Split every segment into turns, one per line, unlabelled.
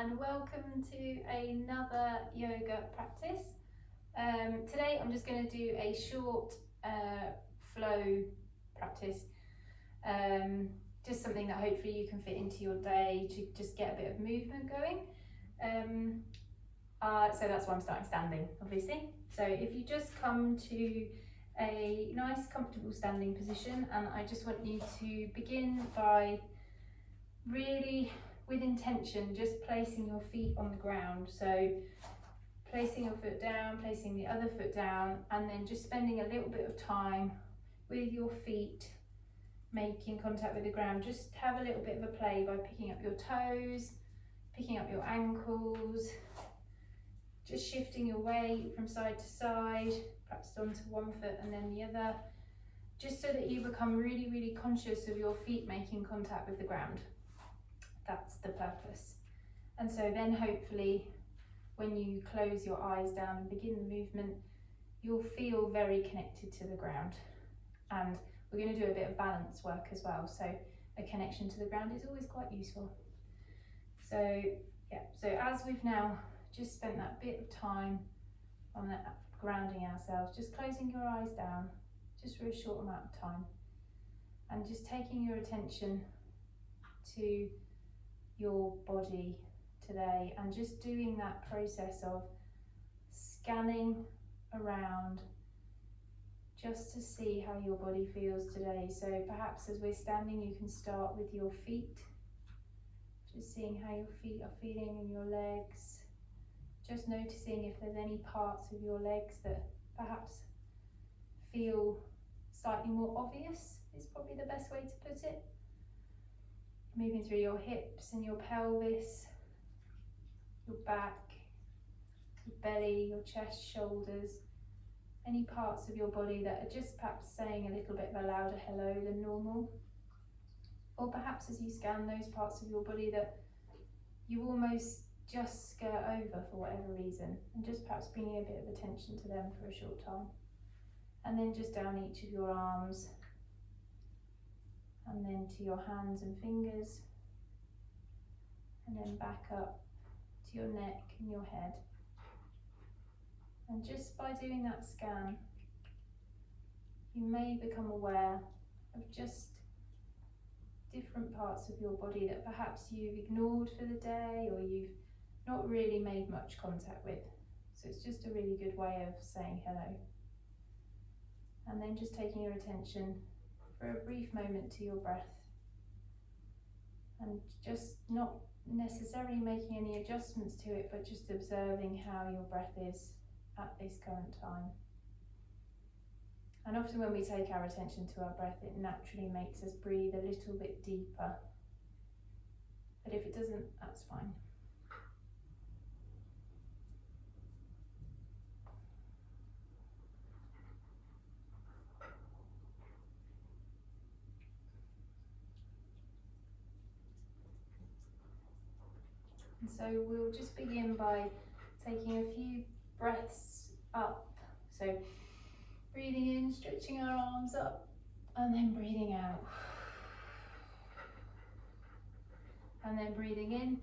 and welcome to another yoga practice. Today I'm just going to do a short flow practice, just something that hopefully you can fit into your day to just get a bit of movement going. So that's why I'm starting standing, obviously. So if you just come to a nice comfortable standing position, and I just want you to begin by really with intention just placing your feet on the ground. So placing your foot down, placing the other foot down, and then just spending a little bit of time with your feet making contact with the ground. Just have a little bit of a play by picking up your toes, picking up your ankles, just shifting your weight from side to side, perhaps onto one foot and then the other, just so that you become really, really conscious of your feet making contact with the ground. That's the purpose. And so then hopefully when you close your eyes down and begin the movement, you'll feel very connected to the ground. And we're going to do a bit of balance work as well, so a connection to the ground is always quite useful. So yeah, so as we've now just spent that bit of time on that, grounding ourselves, just closing your eyes down just for a short amount of time and just taking your attention to your body today and just doing that process of scanning around just to see how your body feels today. So perhaps as we're standing, you can start with your feet, just seeing how your feet are feeling in your legs, just noticing if there's any parts of your legs that perhaps feel slightly more obvious, is probably the best way to put it. Moving through your hips and your pelvis, your back, your belly, your chest, shoulders, any parts of your body that are just perhaps saying a little bit of a louder hello than normal. Or perhaps as you scan those parts of your body that you almost just skirt over for whatever reason, and just perhaps bringing a bit of attention to them for a short time. And then just down each of your arms, and then to your hands and fingers, and then back up to your neck and your head. And just by doing that scan, you may become aware of just different parts of your body that perhaps you've ignored for the day or you've not really made much contact with. So it's just a really good way of saying hello. And then just taking your attention for a brief moment to your breath, and just not necessarily making any adjustments to it, but just observing how your breath is at this current time. And often when we take our attention to our breath, it naturally makes us breathe a little bit deeper. But if it doesn't, that's fine. And so we'll just begin by taking a few breaths up. So breathing in, stretching our arms up, and then breathing out. And then breathing in,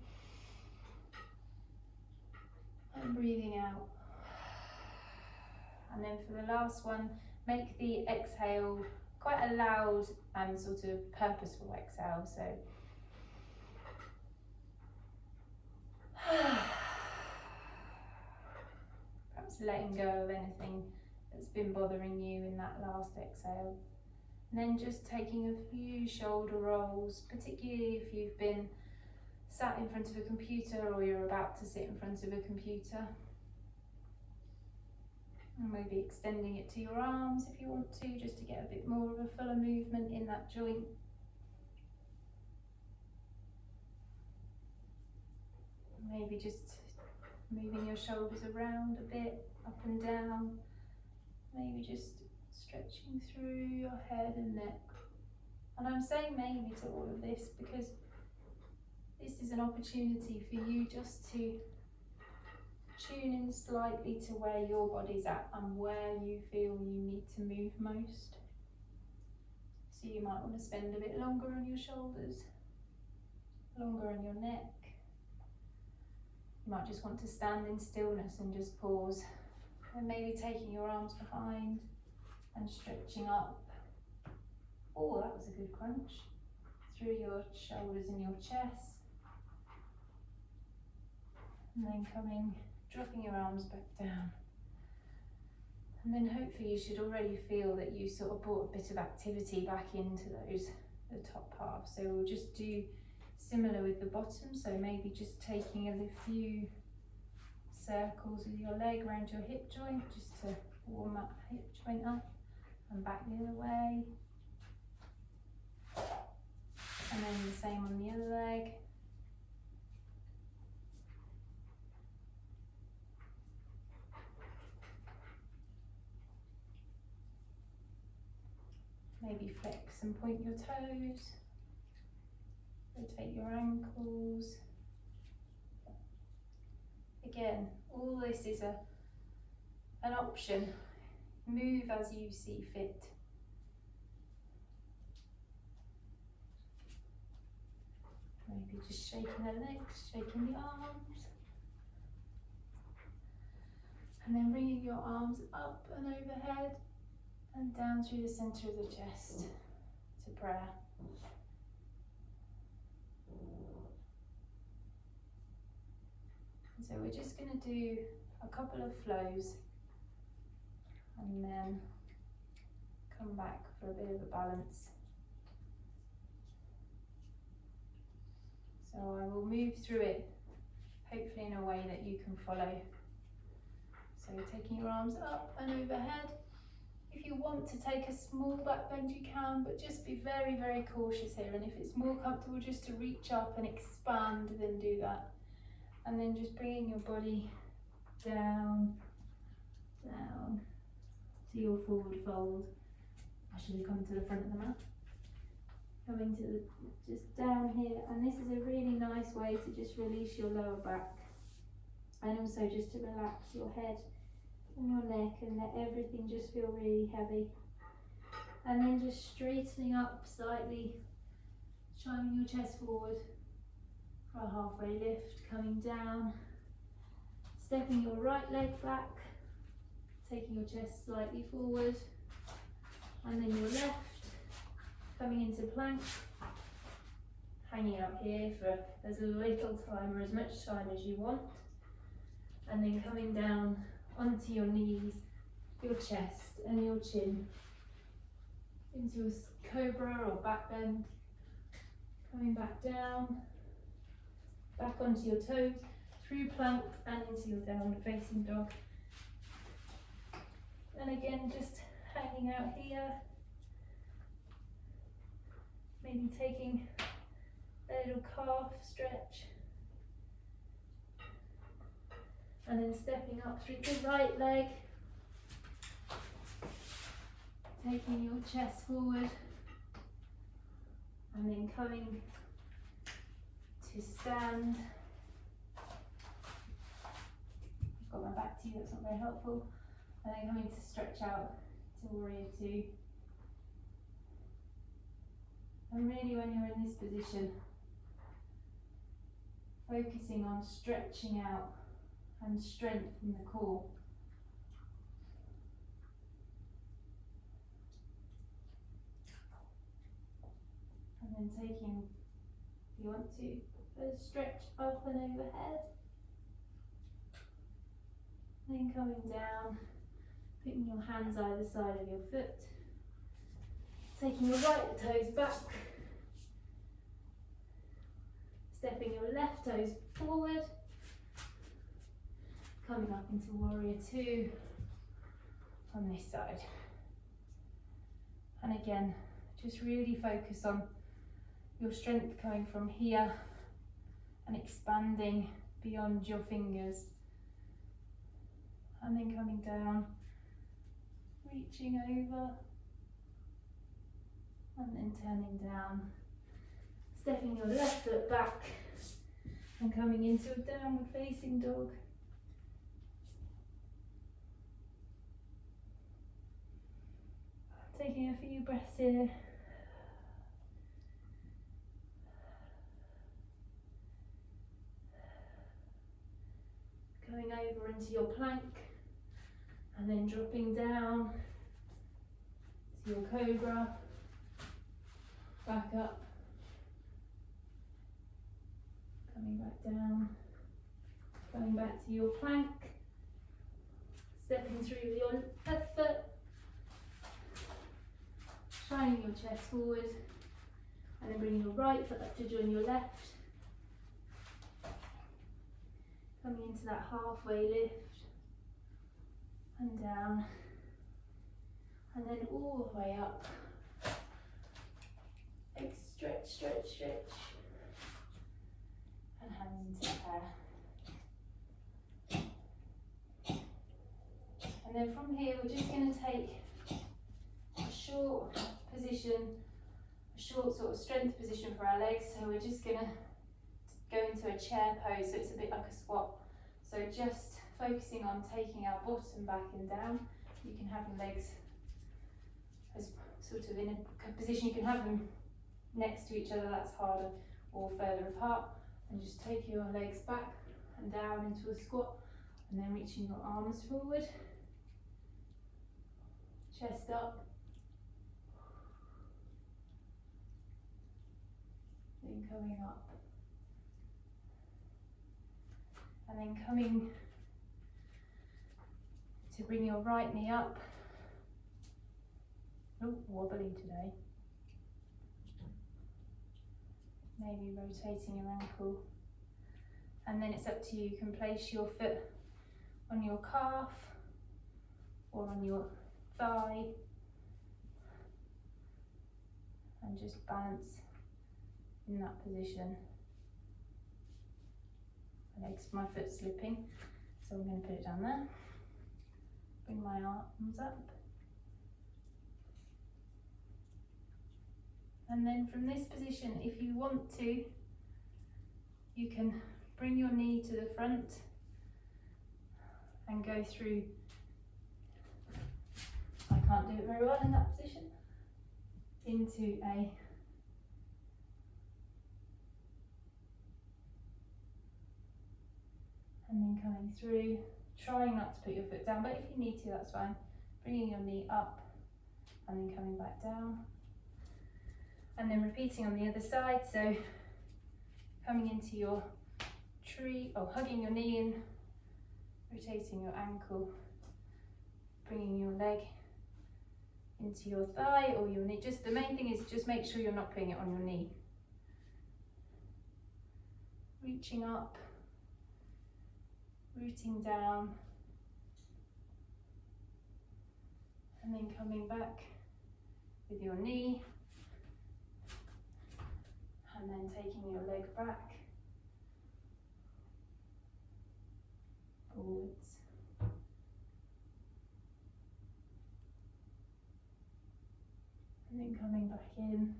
and breathing out. And then for the last one, make the exhale quite a loud and sort of purposeful exhale. So perhaps letting go of anything that's been bothering you in that last exhale. And then just taking a few shoulder rolls, particularly if you've been sat in front of a computer or you're about to sit in front of a computer. And maybe extending it to your arms if you want to, just to get a bit more of a fuller movement in that joint. Maybe just moving your shoulders around a bit, up and down. Maybe just stretching through your head and neck. And I'm saying maybe to all of this because this is an opportunity for you just to tune in slightly to where your body's at and where you feel you need to move most. So you might want to spend a bit longer on your shoulders, longer on your neck, You might just want to stand in stillness and just pause. And maybe taking your arms behind and stretching up. Oh, that was a good crunch. Through your shoulders and your chest. And then dropping your arms back down. And then hopefully you should already feel that you sort of brought a bit of activity back into the top half. So we'll just do similar with the bottom. So maybe just taking a few circles with your leg around your hip joint, just to warm that hip joint up, and back the other way. And then the same on the other leg. Maybe flex and point your toes, rotate your ankles. Again, all this is an option. Move as you see fit. Maybe just shaking the legs, shaking the arms. And then bringing your arms up and overhead and down through the centre of the chest to prayer. And so we're just going to do a couple of flows and then come back for a bit of a balance. So I will move through it, hopefully in a way that you can follow. So taking your arms up and overhead. If you want to take a small back bend, you can, but just be very, very cautious here. And if it's more comfortable just to reach up and expand, then do that. And then just bringing your body down, down to your forward fold. I should have come to the front of the mat. Coming to just down here, and this is a really nice way to just release your lower back, and also just to relax your head and your neck and let everything just feel really heavy. And then just straightening up slightly, shining your chest forward for a halfway lift, coming down, stepping your right leg back, taking your chest slightly forward, and then your left, coming into plank, hanging out here for as little time or as much time as you want, and then coming down onto your knees, your chest and your chin into a cobra or back bend, coming back down, back onto your toes, through plank and into your downward facing dog. And again, just hanging out here, maybe taking a little calf stretch, and then stepping up through the right leg, taking your chest forward, and then coming to stand. I've got my back to you, that's not very helpful. And then coming to stretch out to warrior two. And really, when you're in this position, focusing on stretching out and strength in the core. And then taking, if you want to, a stretch up and overhead. Then coming down, putting your hands either side of your foot. Taking your right toes back, stepping your left toes forward, coming up into warrior two on this side. And again, just really focus on your strength coming from here and expanding beyond your fingers. And then coming down, reaching over, and then turning down, stepping your left foot back and coming into a downward facing dog. Taking a few breaths here. coming over into your plank and then dropping down to your cobra, back up, coming back down, going back to your plank, stepping through with your left foot, shining your chest forward, and then bringing your right foot up to join your left, coming into that halfway lift, and down, and then all the way up. Legs stretch, stretch, stretch, and hands into the air. And then from here, we're just going to take a short position, a short sort of strength position for our legs. So we're just going to go into a chair pose, so it's a bit like a squat. So just focusing on taking our bottom back and down. You can have your legs as sort of in a position, you can have them next to each other, that's harder, or further apart, and just take your legs back and down into a squat, and then reaching your arms forward, chest up, then coming up, and then coming to bring your right knee up. Oh, wobbly today. Maybe rotating your ankle. And then it's up to you. You can place your foot on your calf or on your thigh and just balance in that position. My foot's slipping, so I'm going to put it down there. Bring my arms up. And then from this position, if you want to, you can bring your knee to the front and go through, I can't do it very well in that position, into a and then coming through, trying not to put your foot down, but if you need to, that's fine. Bringing your knee up and then coming back down. And then repeating on the other side, so coming into your tree, or hugging your knee in, rotating your ankle, bringing your leg into your thigh or your knee. Just the main thing is just make sure you're not putting it on your knee. Reaching up, rooting down, and then coming back with your knee, and then taking your leg back, forwards, and then coming back in,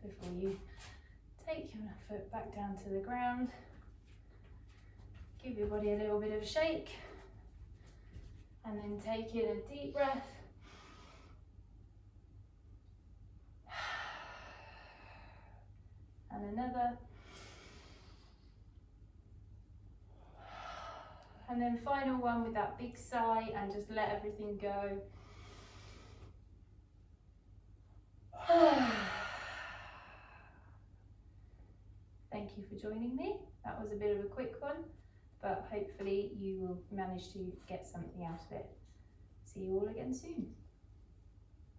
before you take your foot back down to the ground. Give your body a little bit of a shake, and then take in a deep breath. And another. And then final one with that big sigh, and just let everything go. Thank you for joining me. That was a bit of a quick one, but hopefully you will manage to get something out of it. See you all again soon.